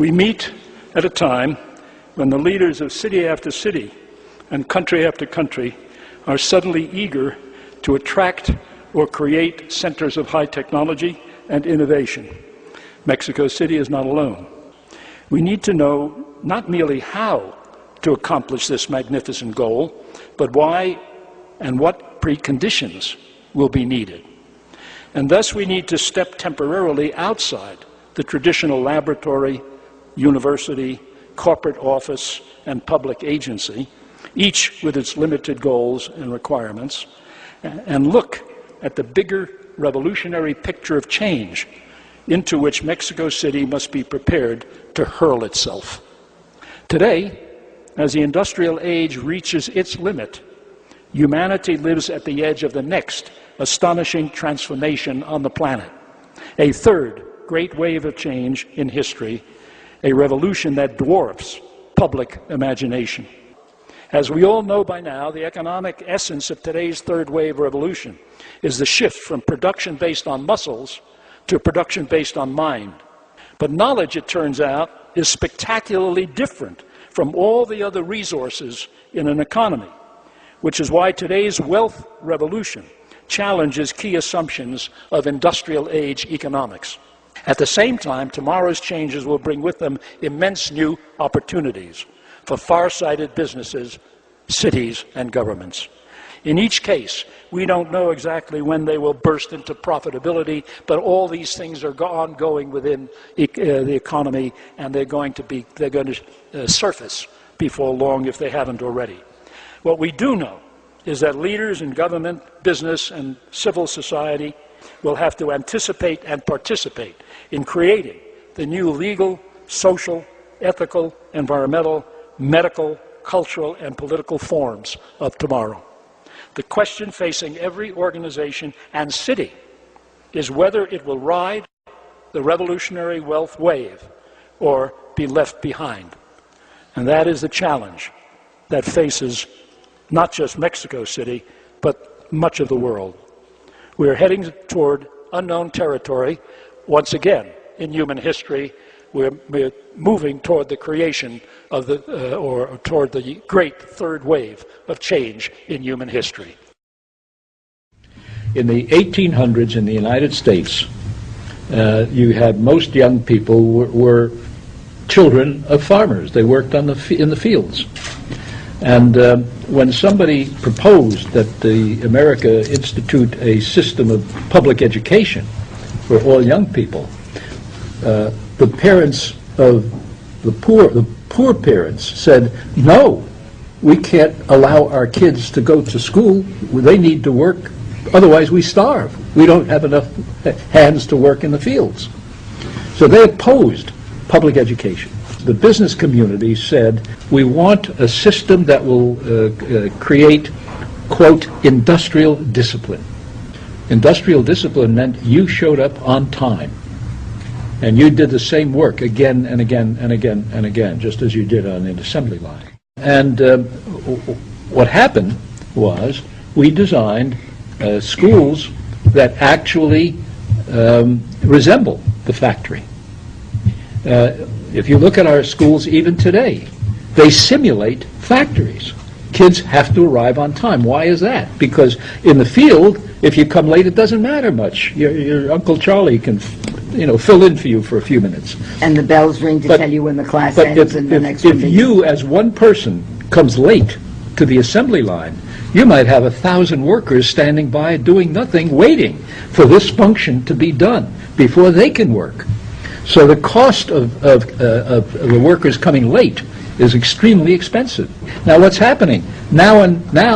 We meet at a time when the leaders of city after city and country after country are suddenly eager to attract or create centers of high technology and innovation. Mexico City is not alone. We need to know not merely how to accomplish this magnificent goal, but why and what preconditions will be needed. And thus we need to step temporarily outside the traditional laboratory, university, corporate office, and public agency, each with its limited goals and requirements, and look at the bigger revolutionary picture of change into which Mexico City must be prepared to hurl itself. Today, as the industrial age reaches its limit, humanity lives at the edge of the next astonishing transformation on the planet, a third great wave of change in history, a revolution that dwarfs public imagination. As we all know by now, the economic essence of today's third wave revolution is the shift from production based on muscles to production based on mind. But knowledge, it turns out, is spectacularly different from all the other resources in an economy, which is why today's wealth revolution challenges key assumptions of industrial age economics. At the same time, tomorrow's changes will bring with them immense new opportunities for far-sighted businesses, cities, and governments. In each case, we don't know exactly when they will burst into profitability, but all these things are ongoing within the economy, and they're going to surface before long if they haven't already. What we do know is that leaders in government, business, and civil society will have to anticipate and participate in creating the new legal, social, ethical, environmental, medical, cultural, and political forms of tomorrow. The question facing every organization and city is whether it will ride the revolutionary wealth wave or be left behind. And that is the challenge that faces not just Mexico City, but much of the world. We are heading toward unknown territory. Once again, in human history, we're moving toward the creation of or toward the great third wave of change in human history. In the 1800s in the United States, you had most young people were children of farmers. They worked in the fields. And when somebody proposed that America institute a system of public education for all young people, the parents of the poor parents said, no, we can't allow our kids to go to school. They need to work, otherwise we starve. We don't have enough hands to work in the fields. So they opposed public education. The business community said, we want a system that will create, quote, industrial discipline. Industrial discipline meant you showed up on time. And you did the same work again and again and again and again, just as you did on an assembly line. And what happened was we designed schools that actually resemble the factory. If you look at our schools even today, they simulate factories. Kids have to arrive on time. Why is that? Because in the field, if you come late, it doesn't matter much. Your Uncle Charlie can, fill in for you for a few minutes. And the bells ring to tell you when the class ends and the next one. If you, as one person, comes late to the assembly line, you might have 1,000 workers standing by doing nothing, waiting for this function to be done before they can work. So the cost of the workers coming late is extremely expensive. Now what's happening? Now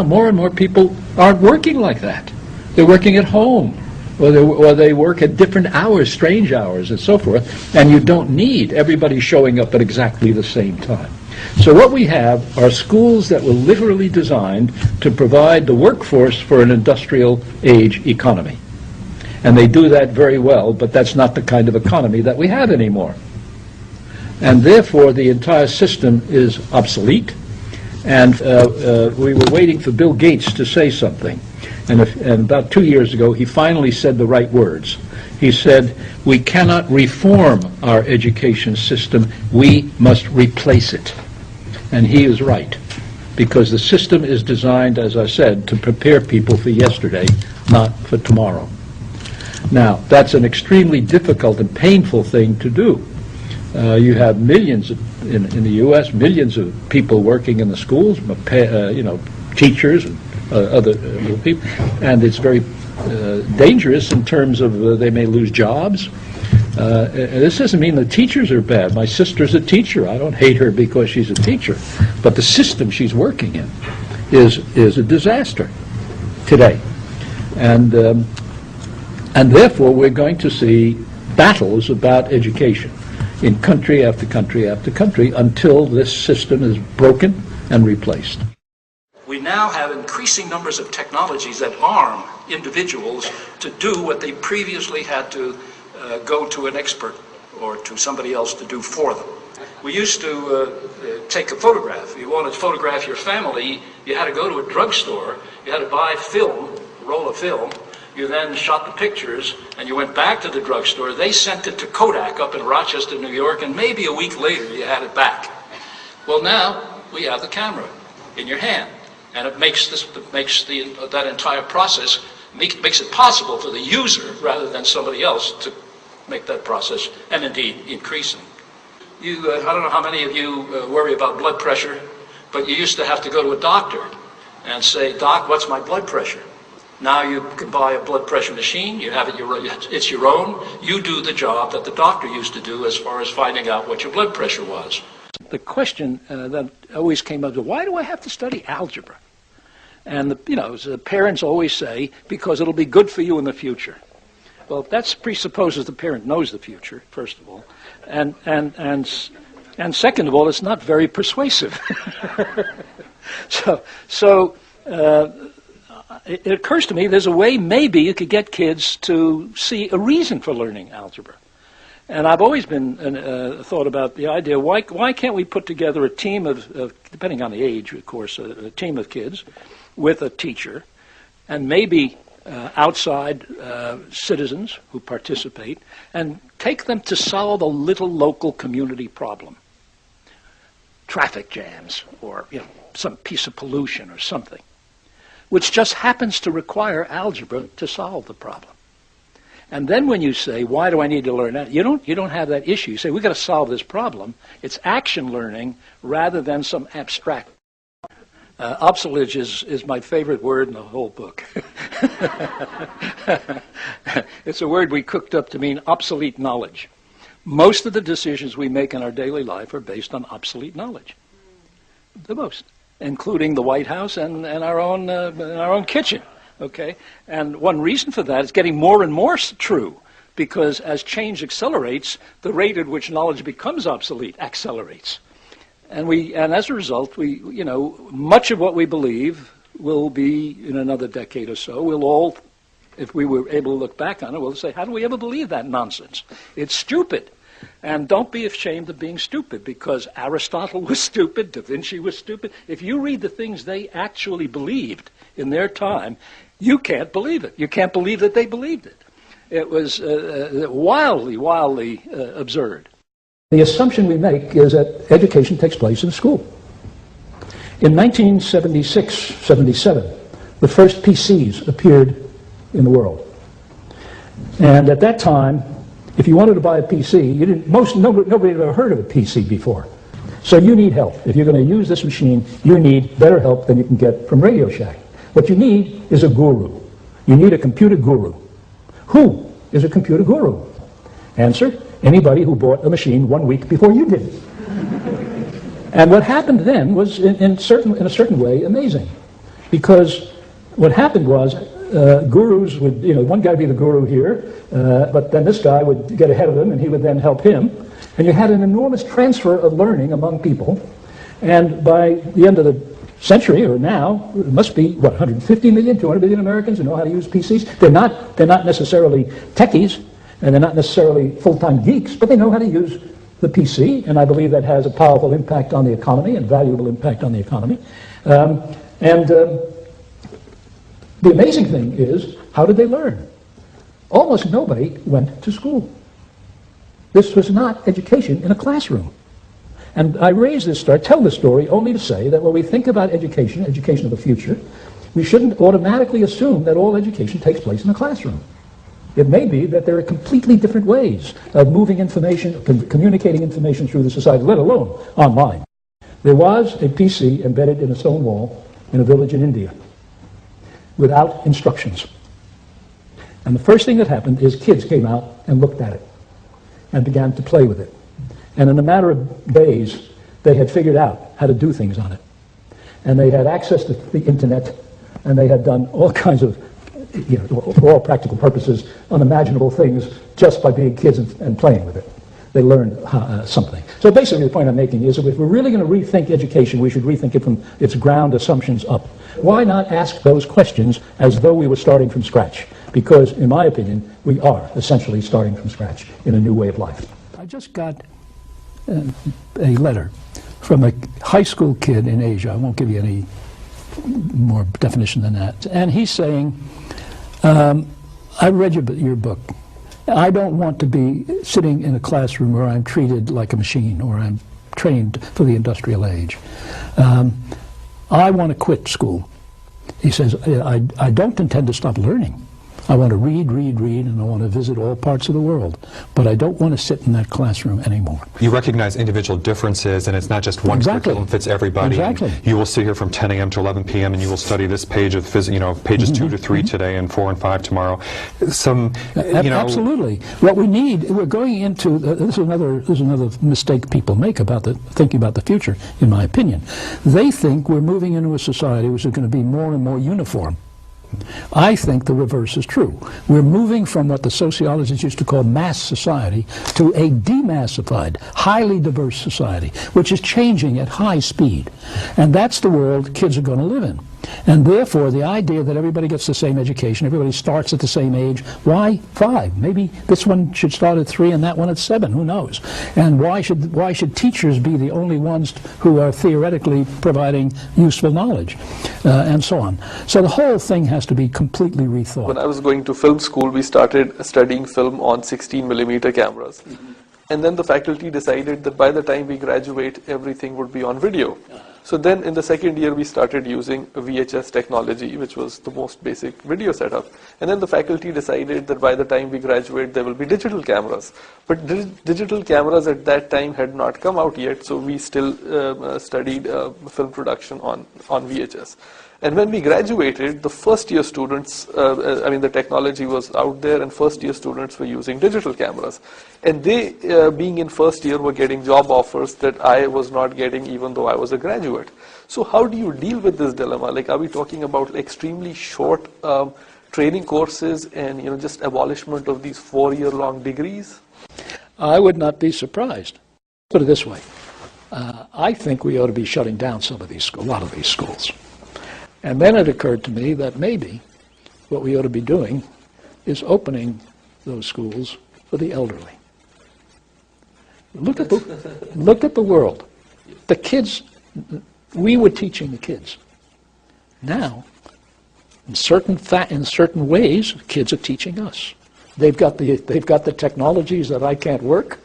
more and more people aren't working like that. They're working at home, or they work at different hours, strange hours, and so forth, and you don't need everybody showing up at exactly the same time. So what we have are schools that were literally designed to provide the workforce for an industrial age economy. And they do that very well, but that's not the kind of economy that we have anymore. And therefore, the entire system is obsolete. And we were waiting for Bill Gates to say something. and about 2 years ago, he finally said the right words. He said, we cannot reform our education system, we must replace it. And he is right, because the system is designed, as I said, to prepare people for yesterday, not for tomorrow. Now, that's an extremely difficult and painful thing to do. You have millions in the U.S., millions of people working in the schools, teachers and other people, and it's very dangerous in terms of they may lose jobs. This doesn't mean the teachers are bad. My sister's a teacher. I don't hate her because she's a teacher, but the system she's working in is a disaster today, and therefore we're going to see battles about education in country after country after country until this system is broken and replaced. We now have increasing numbers of technologies that arm individuals to do what they previously had to go to an expert or to somebody else to do for them. We used to take a photograph. You wanted to photograph your family, you had to go to a drugstore, you had to buy film, a roll of film. You then shot the pictures, and you went back to the drugstore. They sent it to Kodak up in Rochester, New York, and maybe a week later you had it back. Well, now we have the camera in your hand, and it makes that entire process makes it possible for the user rather than somebody else to make that process, and indeed increasing. I don't know how many of you worry about blood pressure, but you used to have to go to a doctor and say, "Doc, what's my blood pressure?" Now you can buy a blood pressure machine, you have it, it's your own, you do the job that the doctor used to do as far as finding out what your blood pressure was. The question that always came up is, why do I have to study algebra? And the parents always say, because it'll be good for you in the future. Well, that presupposes the parent knows the future, first of all. And second of all, it's not very persuasive. It occurs to me there's a way maybe you could get kids to see a reason for learning algebra. And I've always been thought about the idea, why can't we put together a team of depending on the age, of course, a team of kids with a teacher, and maybe outside citizens who participate, and take them to solve a little local community problem. Traffic jams, or some piece of pollution or something, which just happens to require algebra to solve the problem. And then when you say, why do I need to learn that? You don't have that issue. You say, we've got to solve this problem. It's action learning rather than some abstract. Obsolete is my favorite word in the whole book. It's a word we cooked up to mean obsolete knowledge. Most of the decisions we make in our daily life are based on obsolete knowledge. The most. Including the White House and our own kitchen, okay? And one reason for that is getting more and more true, because as change accelerates, the rate at which knowledge becomes obsolete accelerates. And as a result, much of what we believe will be in another decade or so. We'll all, if we were able to look back on it, we'll say, how do we ever believe that nonsense? It's stupid. And don't be ashamed of being stupid, because Aristotle was stupid, Da Vinci was stupid. If you read the things they actually believed in their time, you can't believe it. You can't believe that they believed it. It was wildly, wildly absurd. The assumption we make is that education takes place in school. In 1976-77, the first PCs appeared in the world. And at that time, if you wanted to buy a PC, nobody had ever heard of a PC before. So you need help. If you're going to use this machine, you need better help than you can get from Radio Shack. What you need is a guru. You need a computer guru. Who is a computer guru? Answer, anybody who bought a machine 1 week before you did. And what happened then was, in a certain way, amazing. Because what happened was, gurus would, one guy would be the guru here, but then this guy would get ahead of him and he would then help him. And you had an enormous transfer of learning among people. And by the end of the century, or now, it must be, 150 million, 200 million Americans who know how to use PCs. They're not necessarily techies, and they're not necessarily full-time geeks, but they know how to use the PC, and I believe that has a powerful impact on the economy and valuable impact on the economy. The amazing thing is, how did they learn? Almost nobody went to school. This was not education in a classroom. And I tell this story only to say that when we think about education, education of the future, we shouldn't automatically assume that all education takes place in a classroom. It may be that there are completely different ways of moving information, communicating information through the society, let alone online. There was a PC embedded in a stone wall in a village in India without instructions. And the first thing that happened is kids came out and looked at it and began to play with it. And in a matter of days, they had figured out how to do things on it. And they had access to the internet, and they had done all kinds of, for all practical purposes, unimaginable things just by being kids and playing with it. They learned something. So basically the point I'm making is that if we're really going to rethink education, we should rethink it from its ground assumptions up. Why not ask those questions as though we were starting from scratch? Because, in my opinion, we are essentially starting from scratch in a new way of life. I just got a letter from a high school kid in Asia. I won't give you any more definition than that. And he's saying, I read your book. I don't want to be sitting in a classroom where I'm treated like a machine or I'm trained for the industrial age. I want to quit school. He says, I don't intend to stop learning. I want to read, and I want to visit all parts of the world. But I don't want to sit in that classroom anymore. You recognize individual differences, and it's not just one curriculum fits everybody. Exactly. You will sit here from 10 a.m. to 11 p.m. and you will study this page of pages 2 to 3 today and 4 and 5 tomorrow. Absolutely. What we need, we're going into this is another mistake people make about thinking about the future. In my opinion, they think we're moving into a society which is going to be more and more uniform. I think the reverse is true. We're moving from what the sociologists used to call mass society to a demassified, highly diverse society, which is changing at high speed. And that's the world kids are going to live in. And therefore, the idea that everybody gets the same education, everybody starts at the same age, why 5? Maybe this one should start at 3 and that one at 7, who knows? And why should teachers be the only ones who are theoretically providing useful knowledge, and so on. So the whole thing has to be completely rethought. When I was going to film school, we started studying film on 16mm cameras. And then the faculty decided that by the time we graduate, everything would be on video. So then in the second year, we started using VHS technology, which was the most basic video setup. And then the faculty decided that by the time we graduate, there will be digital cameras. But digital cameras at that time had not come out yet, so we still studied film production on VHS. And when we graduated, the first-year students, the technology was out there, and first-year students were using digital cameras. And they, being in first year, were getting job offers that I was not getting even though I was a graduate. So how do you deal with this dilemma? Like, are we talking about extremely short training courses and just abolishment of these 4-year-long degrees? I would not be surprised. Put it this way. I think we ought to be shutting down a lot of these schools. And then it occurred to me that maybe what we ought to be doing is opening those schools for the elderly. Look at the world. The kids, we were teaching the kids. Now, in certain ways, kids are teaching us. They've got the technologies that I can't work,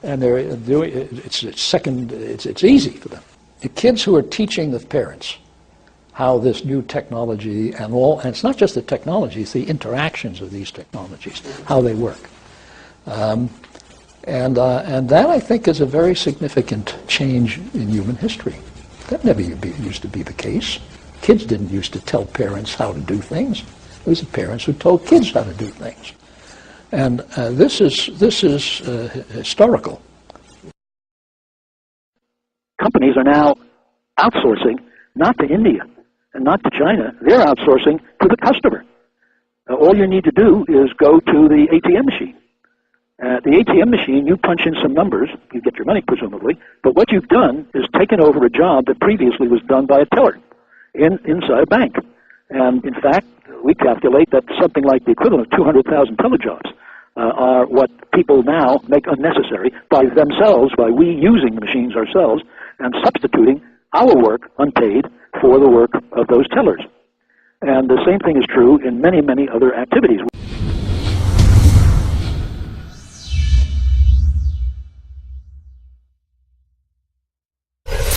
and they're doing it's easy for them. The kids who are teaching the parents how this new technology and it's not just the technology, it's the interactions of these technologies, how they work. And that, I think, is a very significant change in human history. That never used to be the case. Kids didn't used to tell parents how to do things. It was the parents who told kids how to do things. And this is historical. Companies are now outsourcing, not to India and not to China. They're outsourcing to the customer. All you need to do is go to the ATM machine. The ATM machine, you punch in some numbers, you get your money presumably, but what you've done is taken over a job that previously was done by a teller inside a bank. And in fact, we calculate that something like the equivalent of 200,000 teller jobs are what people now make unnecessary by themselves, by we using the machines ourselves and substituting our work unpaid for the work of those tellers. And the same thing is true in many, many other activities.